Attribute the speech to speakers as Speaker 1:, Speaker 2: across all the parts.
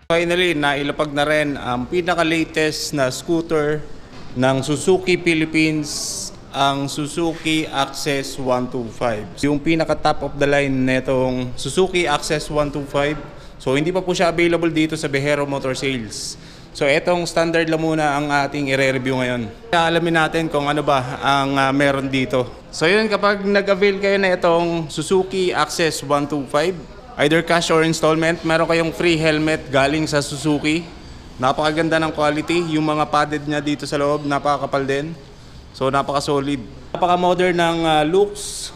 Speaker 1: Finally, nailapag na rin ang pinaka-latest na scooter ng Suzuki Philippines, ang Suzuki Access 125. Yung pinaka-top of the line netong Suzuki Access 125. So hindi pa po siya available dito sa Behero Motor Sales. So etong standard lang muna ang ating i-review ngayon. Alamin natin kung ano ba ang meron dito. So yun, kapag nag-avail kayo na itong Suzuki Access 125, either cash or installment, meron kayong free helmet galing sa Suzuki. Napakaganda ng quality. Yung mga padded niya dito sa loob, napakakapal din. So napaka-solid. Napaka-modern ng looks.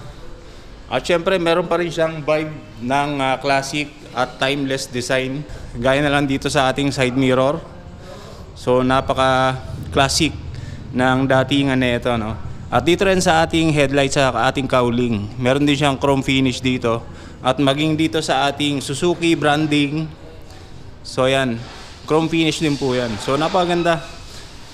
Speaker 1: At syempre, meron pa rin siyang vibe ng classic at timeless design. Gaya na lang dito sa ating side mirror. So napaka-classic ng datingan na ito, no? At dito rin sa ating headlights, sa ating cowling, meron din siyang chrome finish dito. At maging dito sa ating Suzuki branding. So yan, chrome finish din po yan. So napakaganda.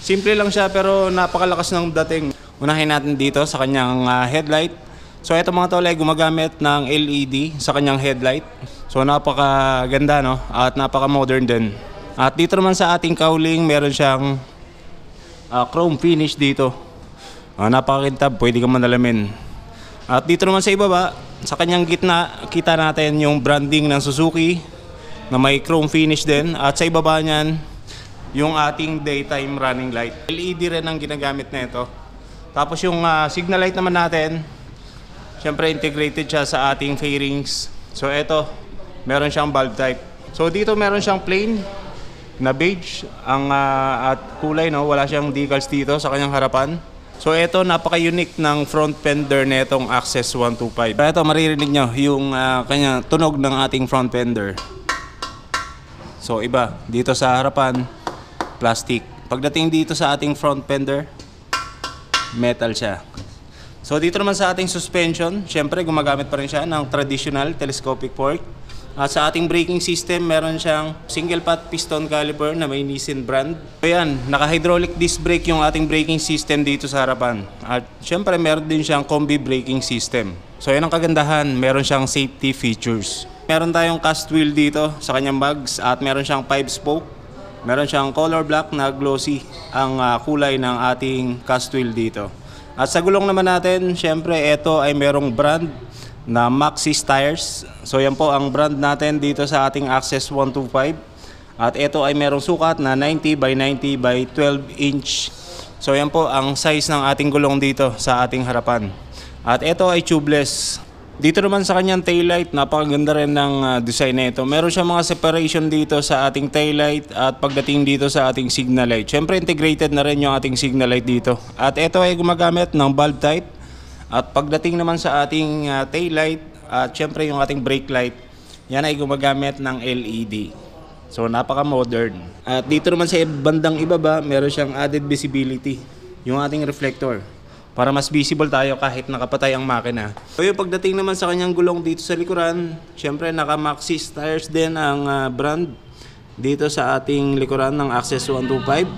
Speaker 1: Simple lang siya pero napakalakas ng dating. Unahin natin dito sa kanyang headlight. So ito mga tol ay gumagamit ng LED sa kanyang headlight. So napakaganda, no? At napaka-modern din. At dito naman sa ating cowling, meron siyang chrome finish dito. Napakakintab, pwede kang manalamin. At dito naman sa ibaba, sa kanyang gitna, kita natin yung branding ng Suzuki na may chrome finish din. At sa ibaba niyan, yung ating daytime running light. LED rin ang ginagamit na ito. Tapos yung signal light naman natin, syempre integrated siya sa ating fairings. So ito, meron siyang bulb type. So dito meron siyang plain na beige ang at kulay, no? Wala siyang decals dito sa kanyang harapan. So ito, napaka-unique ng front fender netong Access 125. Ito, maririnig nyo yung kanya tunog ng ating front fender. So iba, dito sa harapan, plastic. Pagdating dito sa ating front fender, metal siya. So dito naman sa ating suspension, syempre gumagamit pa rin siya ng traditional telescopic fork. At sa ating braking system, meron siyang single pot piston caliper na may Nissin brand. Ayan, naka-hydraulic disc brake yung ating braking system dito sa harapan. At syempre, meron din siyang combi braking system. So yan ang kagandahan, meron siyang safety features. Meron tayong cast wheel dito sa kanyang bags at meron siyang 5-spoke. Meron siyang color black na glossy ang kulay ng ating cast wheel dito. At sa gulong naman natin, syempre, ito ay merong brand na Maxxis tires. So yan po ang brand natin dito sa ating Access 125. At ito ay merong sukat na 90 by 90 by 12 inch. So yan po ang size ng ating gulong dito sa ating harapan. At ito ay tubeless. Dito naman sa kanyang taillight, napakaganda rin ng design nito. Meron siyang mga separation dito sa ating taillight at pagdating dito sa ating signal light. Siyempre integrated na rin yung ating signal light dito. At ito ay gumagamit ng bulb type. At pagdating naman sa ating tail light at syempre yung ating brake light, yan ay gumagamit ng LED. So napaka-modern. At dito naman sa bandang ibaba, meron siyang added visibility, yung ating reflector, para mas visible tayo kahit nakapatay ang makina. So yung pagdating naman sa kanyang gulong dito sa likuran, syempre naka-Maxxis tires din ang brand dito sa ating likuran ng Access 125.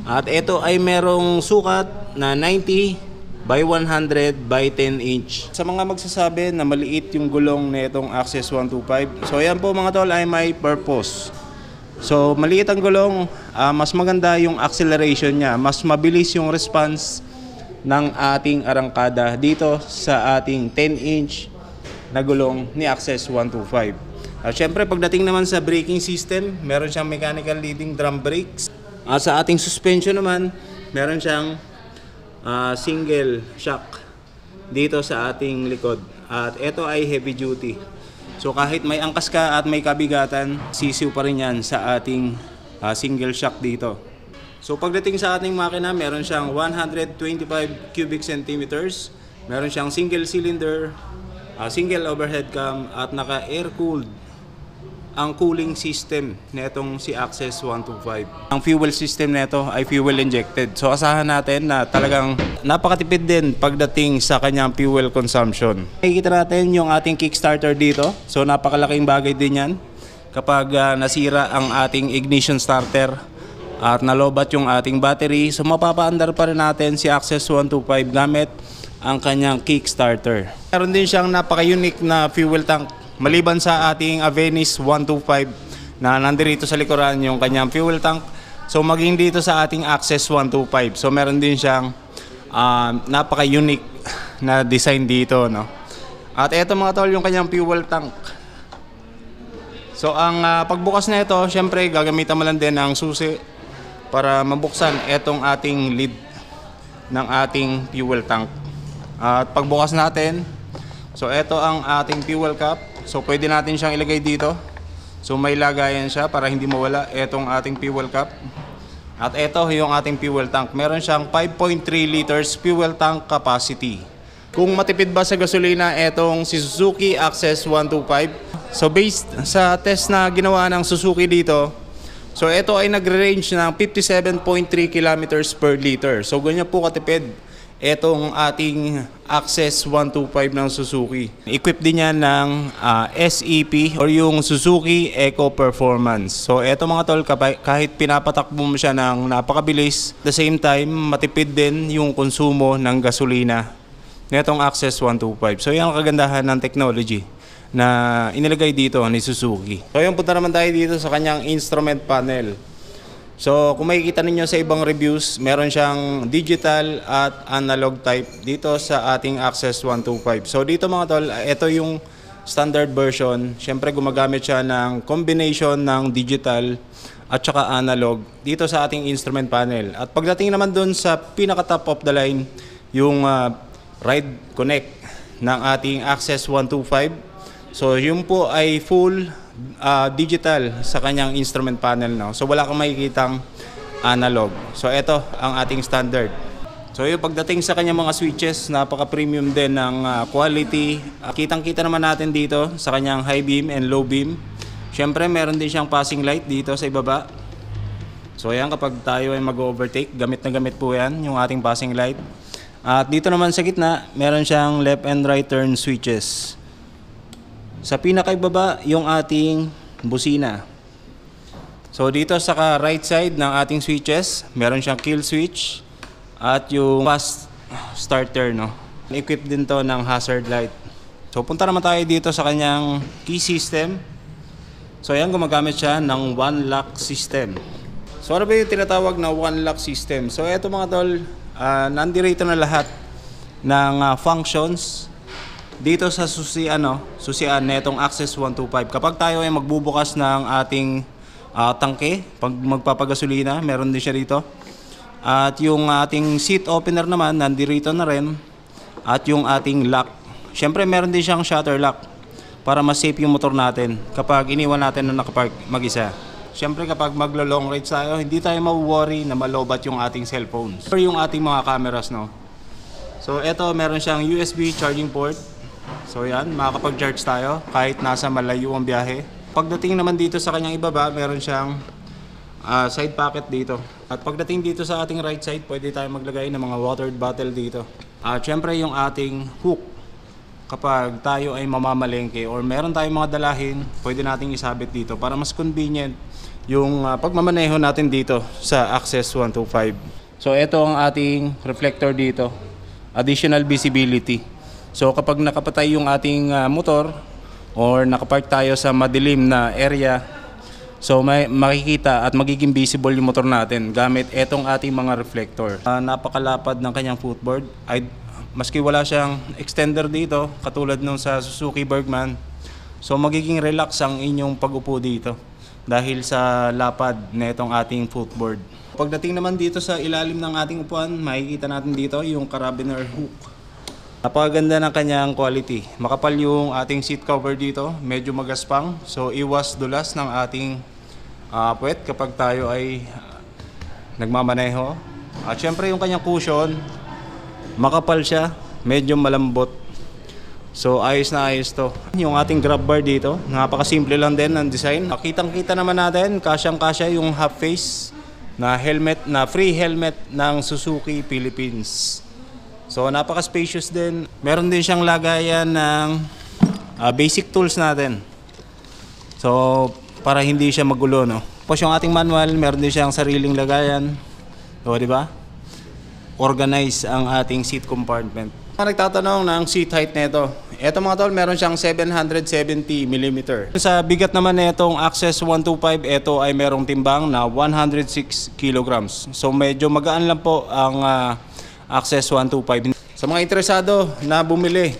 Speaker 1: At ito ay merong sukat na 90 by 100 by 10 inch. Sa mga magsasabi na maliit yung gulong nitong Access 125, so yan po mga tol ay may purpose. So maliit ang gulong, mas maganda yung acceleration niya, mas mabilis yung response ng ating arangkada dito sa ating 10 inch na gulong ni Access 125. At syempre pagdating naman sa braking system, meron siyang mechanical leading drum brakes. At sa ating suspension naman, meron siyang single shock dito sa ating likod. At ito ay heavy duty. So kahit may angkas ka at may kabigatan, sisiw pa rin yan sa ating single shock dito. So pagdating sa ating makina, meron siyang 125 cubic centimeters. Meron siyang single cylinder, single overhead cam at naka-air cooled ang cooling system netong si Access 125. Ang fuel system neto ay fuel injected. So asahan natin na talagang napakatipid din pagdating sa kanyang fuel consumption. Makikita natin yung ating kickstarter dito. So napakalaking bagay din yan kapag nasira ang ating ignition starter at nalobat yung ating battery. So mapapaandar pa rin natin si Access 125 gamit ang kanyang kickstarter. Meron din siyang napaka-unique na fuel tank. Maliban sa ating Avensis 125 na nandirito sa likuran yung kanyang fuel tank. So maging dito sa ating Access 125. So meron din siyang napaka-unique na design dito, no? At eto mga tol, yung kanyang fuel tank. So ang pagbukas na ito, syempre gagamitan mo lang din ng susi para mabuksan etong ating lid ng ating fuel tank. At pagbukas natin, so eto ang ating fuel cap. So pwede natin siyang ilagay dito. So may lagayan siya para hindi mawala etong ating fuel cap. At eto yung ating fuel tank. Meron siyang 5.3 liters fuel tank capacity. Kung matipid ba sa gasolina etong si Suzuki Access 125. So based sa test na ginawa ng Suzuki dito, so ito ay nagre-range ng 57.3 kilometers per liter. So ganyan po katipid etong ating Access 125 ng Suzuki. Equipped din yan ng SEP or yung Suzuki Eco Performance. So eto mga tol, kahit pinapatakbo mo siya ng napakabilis, at the same time matipid din yung konsumo ng gasolina netong Access 125. So yan ang kagandahan ng technology na inilagay dito ni Suzuki. So yung punta naman tayo dito sa kanyang instrument panel. So kung makikita ninyo sa ibang reviews, meron siyang digital at analog type dito sa ating Access 125. So dito mga tol, ito yung standard version. Siyempre gumagamit siya ng combination ng digital at saka analog dito sa ating instrument panel. At pagdating naman dun sa pinaka top of the line, yung Ride Connect ng ating Access 125. So yun po ay full digital sa kanyang instrument panel, no? So wala kang makikitang analog. So ito ang ating standard. So yung pagdating sa kanyang mga switches, napaka-premium din ng quality. Kitang-kita naman natin dito sa kanyang high beam and low beam. Siyempre meron din siyang passing light dito sa ibaba. So ayan, kapag tayo ay mag-overtake, gamit na gamit po yan yung ating passing light. At dito naman sa gitna, meron siyang left and right turn switches. Sa pinakaibaba, yung ating busina. So dito sa right side ng ating switches, meron siyang kill switch at yung fast starter, no? Equipped din to ng hazard light. So punta naman tayo dito sa kanyang key system. So ayan, gumagamit siya ng one lock system. So ano ba yung tinatawag na one lock system? So eto mga tol, nandito na lahat ng functions dito sa susian netong Access 125. Kapag tayo ay magbubukas ng ating tangke, pag magpapagasolina, meron din siya dito. At yung ating seat opener naman, nandito na rin. At yung ating lock. Siyempre, meron din siyang shutter lock para mas safe yung motor natin kapag iniwan natin na nakapark mag-isa. Siyempre, kapag maglo-long ride tayo, hindi tayo ma-worry na malobat yung ating cellphones or yung ating mga cameras, no? So, eto, meron siyang USB charging port. So yan, makakapag-charge tayo kahit nasa malayo ang biyahe. Pagdating naman dito sa kanyang ibaba, meron siyang side pocket dito. At pagdating dito sa ating right side, pwede tayo maglagay ng mga water bottle dito. At syempre yung ating hook, kapag tayo ay mamamalengke or meron tayong mga dalahin, pwede nating isabit dito para mas convenient yung pagmamaneho natin dito sa Access 125. So ito ang ating reflector dito, additional visibility. So kapag nakapatay yung ating motor or nakapark tayo sa madilim na area, so may makikita at magiging visible yung motor natin gamit etong ating mga reflector. Napakalapad ng kanyang footboard. Maski wala siyang extender dito katulad nung sa Suzuki Bergman, so magiging relax ang inyong pag-upo dito dahil sa lapad netong ating footboard. Pagdating naman dito sa ilalim ng ating upuan, makikita natin dito yung carabiner hook. Napakaganda ng kanyang quality. Makapal yung ating seat cover dito, medyo magaspang. So iwas dulas ng ating puwet kapag tayo ay nagmamaneho. At syempre yung kanyang cushion, makapal siya, medyo malambot. So ayos na ayos to. Yung ating grab bar dito, napakasimple lang din ng design. Kitang-kita naman natin, kasyang-kasya yung half face na helmet, na free helmet ng Suzuki Philippines. So napaka-spacious din. Meron din siyang lagayan ng basic tools natin. So para hindi siya magulo, no. Tapos yung ating manual, meron din siyang sariling lagayan. So di ba? Organize ang ating seat compartment. Nagtatanong ng seat height nito. Ito mga tol, meron siyang 770mm. Sa bigat naman nitong Access 125, ito ay merong timbang na 106 kilograms. So medyo magaan lang po ang Access 125. Sa mga interesado na bumili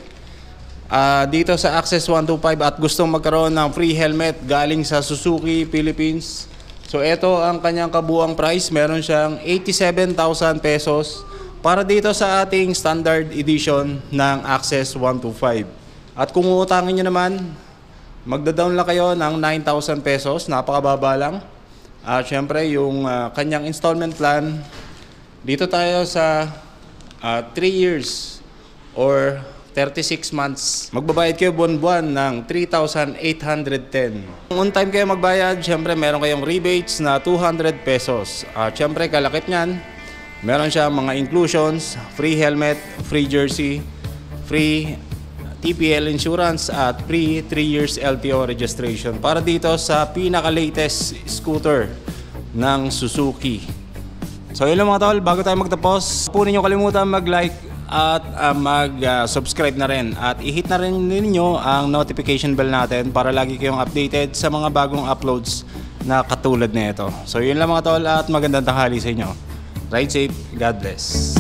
Speaker 1: dito sa Access 125 at gustong magkaroon ng free helmet galing sa Suzuki Philippines, so ito ang kanyang kabuang price. Meron siyang 87,000 pesos para dito sa ating standard edition ng Access 125. At kung uutangin nyo naman, magda-down lang kayo ng 9,000 pesos, napakababa lang. At syempre yung kanyang installment plan, dito tayo sa 3 years or 36 months. Magbabayad kayo buwan-buwan ng 3,810. Kung on time kayo magbayad, syempre meron kayong rebates na 200 pesos. At syempre kalakip nyan, meron siya mga inclusions, free helmet, free jersey, free TPL insurance at free 3 years LTO registration para dito sa pinaka-latest scooter ng Suzuki. So yun lang mga tol, bago tayo magtapos, po ninyo kalimutan mag-like at mag-subscribe na rin at i-hit na rin ninyo ang notification bell natin para lagi kayong updated sa mga bagong uploads na katulad nito. So yun lang mga tol at magandang tanghali sa inyo. Ride safe, God bless.